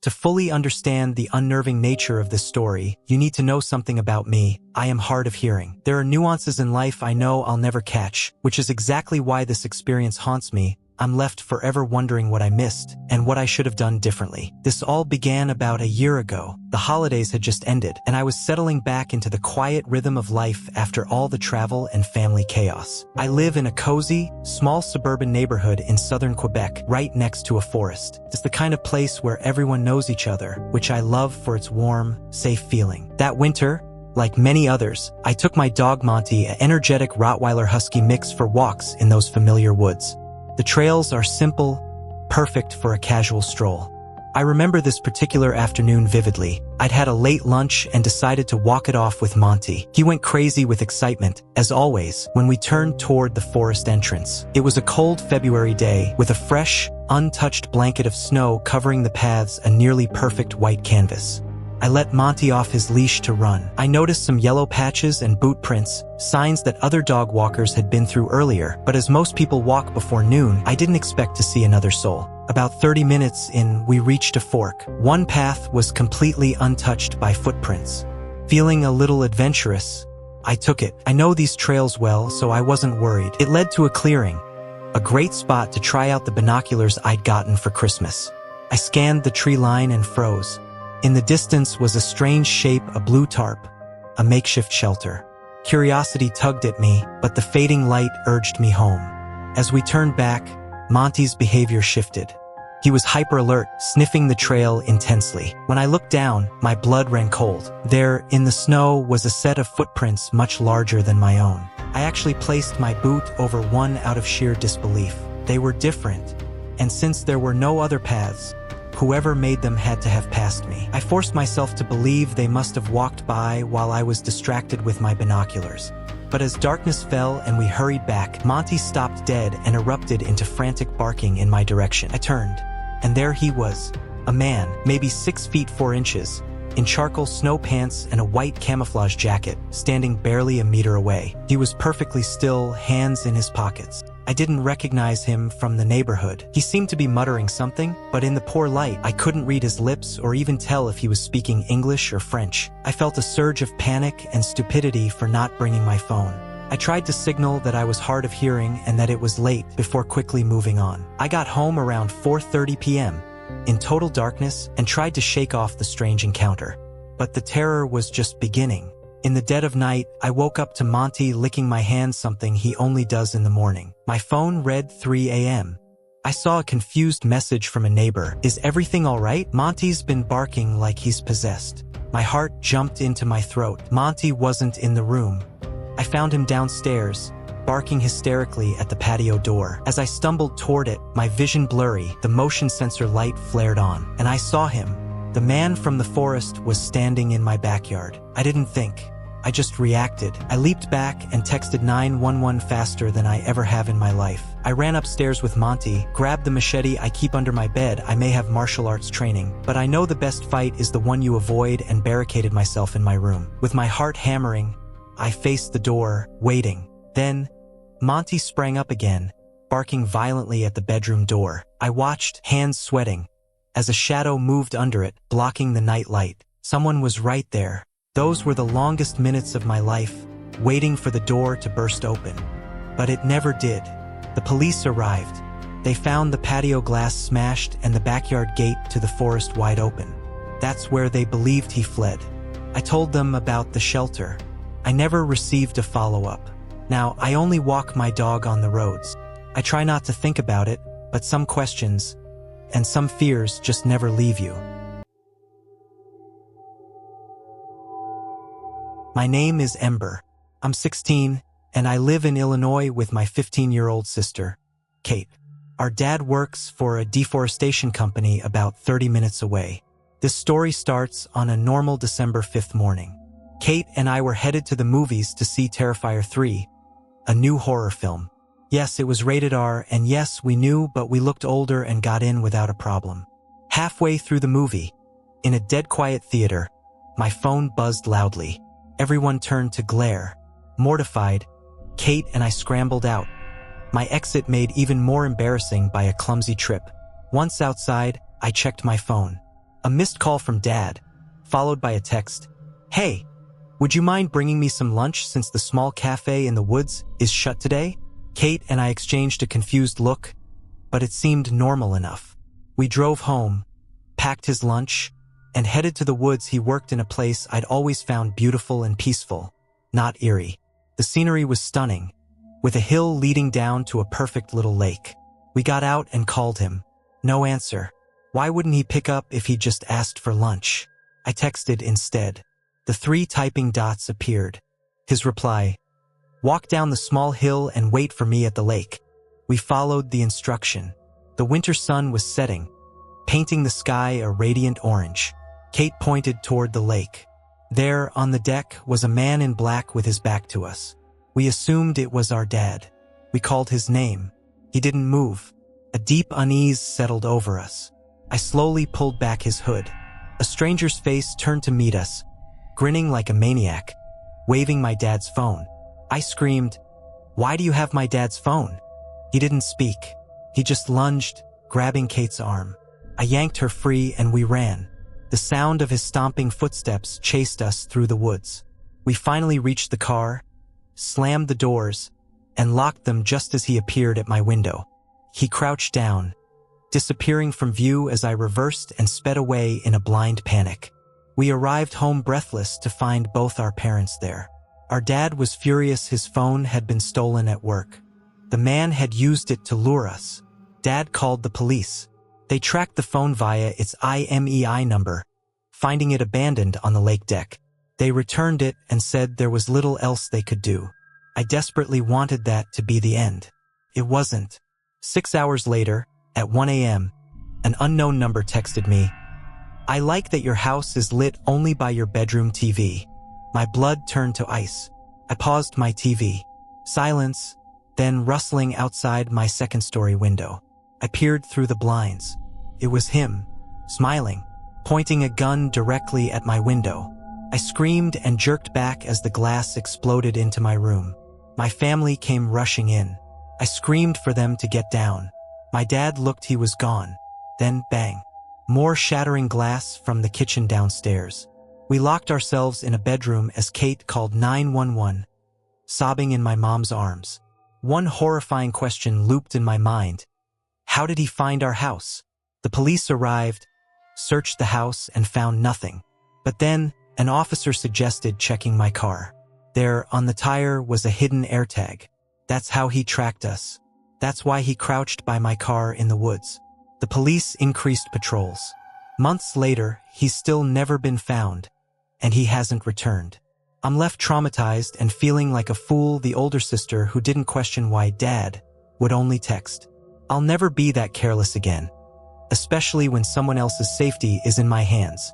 To fully understand the unnerving nature of this story, you need to know something about me. I am hard of hearing. There are nuances in life I know I'll never catch, which is exactly why this experience haunts me. I'm left forever wondering what I missed and what I should have done differently. This all began about a year ago. The holidays had just ended, and I was settling back into the quiet rhythm of life after all the travel and family chaos. I live in a cozy, small suburban neighborhood in southern Quebec, right next to a forest. It's the kind of place where everyone knows each other, which I love for its warm, safe feeling. That winter, like many others, I took my dog Monty, an energetic Rottweiler Husky mix, for walks in those familiar woods. The trails are simple, perfect for a casual stroll. I remember this particular afternoon vividly. I'd had a late lunch and decided to walk it off with Monty. He went crazy with excitement, as always, when we turned toward the forest entrance. It was a cold February day, with a fresh, untouched blanket of snow covering the paths, a nearly perfect white canvas. I let Monty off his leash to run. I noticed some yellow patches and boot prints, signs that other dog walkers had been through earlier, but as most people walk before noon, I didn't expect to see another soul. About 30 minutes in, we reached a fork. One path was completely untouched by footprints. Feeling a little adventurous, I took it. I know these trails well, so I wasn't worried. It led to a clearing, a great spot to try out the binoculars I'd gotten for Christmas. I scanned the tree line and froze. In the distance was a strange shape, a blue tarp, a makeshift shelter. Curiosity tugged at me, but the fading light urged me home. As we turned back, Monty's behavior shifted. He was hyper-alert, sniffing the trail intensely. When I looked down, my blood ran cold. There, in the snow, was a set of footprints much larger than my own. I actually placed my boot over one out of sheer disbelief. They were different, and since there were no other paths, whoever made them had to have passed me. I forced myself to believe they must have walked by while I was distracted with my binoculars. But as darkness fell and we hurried back, Monty stopped dead and erupted into frantic barking in my direction. I turned, and there he was, a man, maybe 6 feet 4 inches, in charcoal snow pants and a white camouflage jacket, standing barely a meter away. He was perfectly still, hands in his pockets. I didn't recognize him from the neighborhood. He seemed to be muttering something, but in the poor light, I couldn't read his lips or even tell if he was speaking English or French. I felt a surge of panic and stupidity for not bringing my phone. I tried to signal that I was hard of hearing and that it was late before quickly moving on. I got home around 4:30 p.m. in total darkness and tried to shake off the strange encounter. But the terror was just beginning. In the dead of night, I woke up to Monty licking my hand, something he only does in the morning. My phone read 3 a.m. I saw a confused message from a neighbor. "Is everything all right? Monty's been barking like he's possessed." My heart jumped into my throat. Monty wasn't in the room. I found him downstairs, barking hysterically at the patio door. As I stumbled toward it, my vision blurry, the motion sensor light flared on, and I saw him. The man from the forest was standing in my backyard. I didn't think. I just reacted. I leaped back and texted 911 faster than I ever have in my life. I ran upstairs with Monty, grabbed the machete I keep under my bed. I may have martial arts training, but I know the best fight is the one you avoid, and barricaded myself in my room. With my heart hammering, I faced the door, waiting. Then, Monty sprang up again, barking violently at the bedroom door. I watched, hands sweating, as a shadow moved under it, blocking the night light. Someone was right there. Those were the longest minutes of my life, waiting for the door to burst open. But it never did. The police arrived. They found the patio glass smashed and the backyard gate to the forest wide open. That's where they believed he fled. I told them about the shelter. I never received a follow-up. Now, I only walk my dog on the roads. I try not to think about it, but some questions and some fears just never leave you. My name is Ember. I'm 16, and I live in Illinois with my 15-year-old sister, Kate. Our dad works for a deforestation company about 30 minutes away. This story starts on a normal December 5th morning. Kate and I were headed to the movies to see Terrifier 3, a new horror film. Yes, it was rated R, and yes, we knew, but we looked older and got in without a problem. Halfway through the movie, in a dead quiet theater, my phone buzzed loudly. Everyone turned to glare. Mortified, Kate and I scrambled out. My exit made even more embarrassing by a clumsy trip. Once outside, I checked my phone. A missed call from Dad, followed by a text. Hey, would you mind bringing me some lunch since the small cafe in the woods is shut today? Kate and I exchanged a confused look, but it seemed normal enough. We drove home, packed his lunch, and headed to the woods. He worked in a place I'd always found beautiful and peaceful, not eerie. The scenery was stunning, with a hill leading down to a perfect little lake. We got out and called him. No answer. Why wouldn't he pick up if he just asked for lunch? I texted instead. The 3 typing dots appeared. His reply: walk down the small hill and wait for me at the lake. We followed the instruction. The winter sun was setting, painting the sky a radiant orange. Kate pointed toward the lake. There, on the deck, was a man in black with his back to us. We assumed it was our dad. We called his name. He didn't move. A deep unease settled over us. I slowly pulled back his hood. A stranger's face turned to meet us, grinning like a maniac, waving my dad's phone. I screamed, "Why do you have my dad's phone?" He didn't speak. He just lunged, grabbing Kate's arm. I yanked her free and we ran. The sound of his stomping footsteps chased us through the woods. We finally reached the car, slammed the doors, and locked them just as he appeared at my window. He crouched down, disappearing from view as I reversed and sped away in a blind panic. We arrived home breathless to find both our parents there. Our dad was furious his phone had been stolen at work. The man had used it to lure us. Dad called the police. They tracked the phone via its IMEI number, finding it abandoned on the lake deck. They returned it and said there was little else they could do. I desperately wanted that to be the end. It wasn't. 6 hours later, at 1 a.m., an unknown number texted me, "I like that your house is lit only by your bedroom TV." My blood turned to ice. I paused my TV. Silence, then rustling outside my second-story window. I peered through the blinds. It was him, smiling, pointing a gun directly at my window. I screamed and jerked back as the glass exploded into my room. My family came rushing in. I screamed for them to get down. My dad looked. He was gone. Then bang. More shattering glass from the kitchen downstairs. We locked ourselves in a bedroom as Kate called 911, sobbing in my mom's arms. One horrifying question looped in my mind. How did he find our house? The police arrived, searched the house, and found nothing. But then, an officer suggested checking my car. There, on the tire, was a hidden AirTag. That's how he tracked us. That's why he crouched by my car in the woods. The police increased patrols. Months later, he's still never been found, and he hasn't returned. I'm left traumatized and feeling like a fool, the older sister who didn't question why Dad would only text. I'll never be that careless again, especially when someone else's safety is in my hands.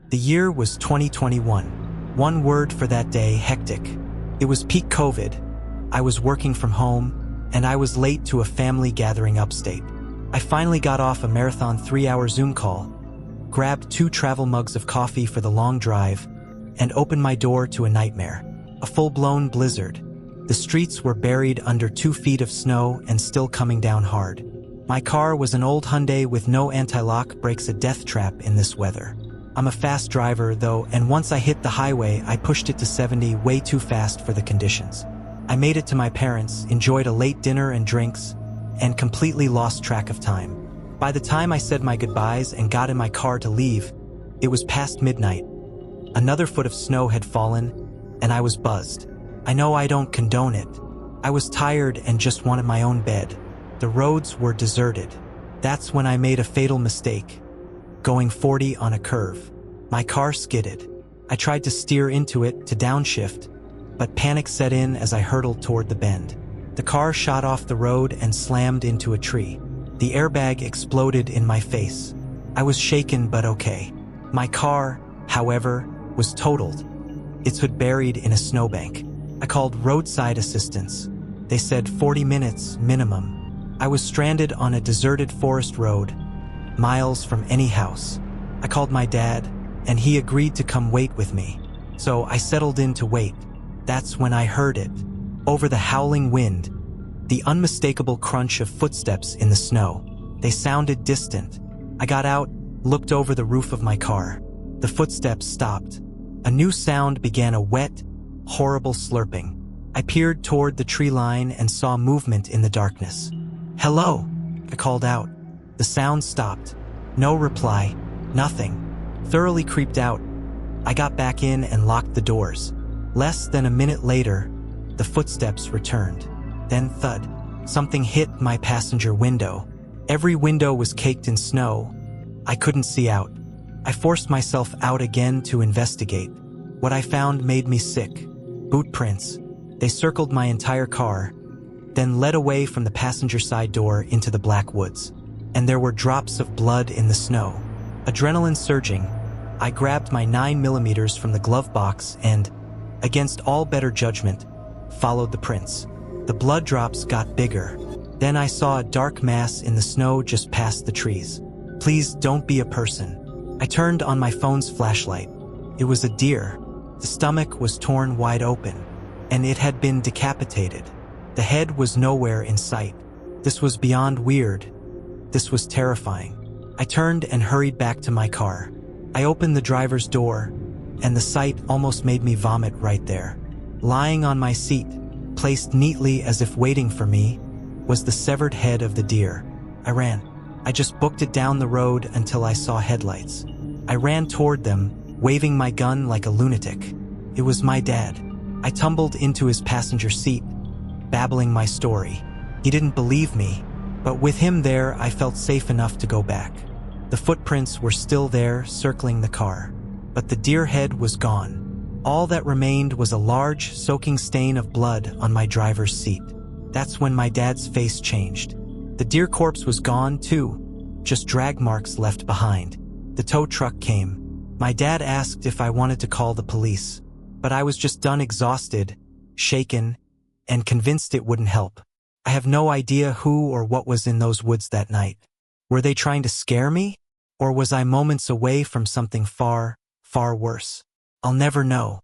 The year was 2021. One word for that day: hectic. It was peak COVID. I was working from home, and I was late to a family gathering upstate. I finally got off a marathon 3-hour Zoom call, grabbed 2 travel mugs of coffee for the long drive, and opened my door to a nightmare. A full-blown blizzard. The streets were buried under 2 feet of snow and still coming down hard. My car was an old Hyundai with no anti-lock brakes, a death trap in this weather. I'm a fast driver, though, and once I hit the highway, I pushed it to 70, way too fast for the conditions. I made it to my parents', enjoyed a late dinner and drinks, and completely lost track of time. By the time I said my goodbyes and got in my car to leave, it was past midnight. Another foot of snow had fallen, and I was buzzed. I know I don't condone it. I was tired and just wanted my own bed. The roads were deserted. That's when I made a fatal mistake, going 40 on a curve. My car skidded. I tried to steer into it to downshift, but panic set in as I hurtled toward the bend. The car shot off the road and slammed into a tree. The airbag exploded in my face. I was shaken but okay. My car, however, was totaled, its hood buried in a snowbank. I called roadside assistance. They said 40 minutes minimum. I was stranded on a deserted forest road, miles from any house. I called my dad, and he agreed to come wait with me. So I settled in to wait. That's when I heard it. Over the howling wind, The unmistakable crunch of footsteps in the snow. They sounded distant. I got out, looked over the roof of my car. The footsteps stopped. A new sound began, a wet, horrible slurping. I peered toward the tree line and saw movement in the darkness. "Hello," I called out. The sound stopped. No reply. Nothing. Thoroughly creeped out, I got back in and locked the doors. Less than a minute later, the footsteps returned. Then thud. Something hit my passenger window. Every window was caked in snow. I couldn't see out. I forced myself out again to investigate. What I found made me sick. Boot prints. They circled my entire car, then led away from the passenger side door into the black woods. And there were drops of blood in the snow. Adrenaline surging, I grabbed my 9mm from the glove box and, against all better judgment, followed the prints. The blood drops got bigger. Then I saw a dark mass in the snow just past the trees. "Please don't be a person." I turned on my phone's flashlight. It was a deer. The stomach was torn wide open, and it had been decapitated. The head was nowhere in sight. This was beyond weird. This was terrifying. I turned and hurried back to my car. I opened the driver's door, and the sight almost made me vomit right there. Lying on my seat, placed neatly as if waiting for me, was the severed head of the deer. I ran. I just booked it down the road until I saw headlights. I ran toward them, waving my gun like a lunatic. It was my dad. I tumbled into his passenger seat, babbling my story. He didn't believe me, but with him there, I felt safe enough to go back. The footprints were still there, circling the car, but the deer head was gone. All that remained was a large, soaking stain of blood on my driver's seat. That's when my dad's face changed. The deer corpse was gone too, just drag marks left behind. The tow truck came. My dad asked if I wanted to call the police, but I was just done, exhausted, shaken, and convinced it wouldn't help. I have no idea who or what was in those woods that night. Were they trying to scare me? Or was I moments away from something far, far worse? I'll never know.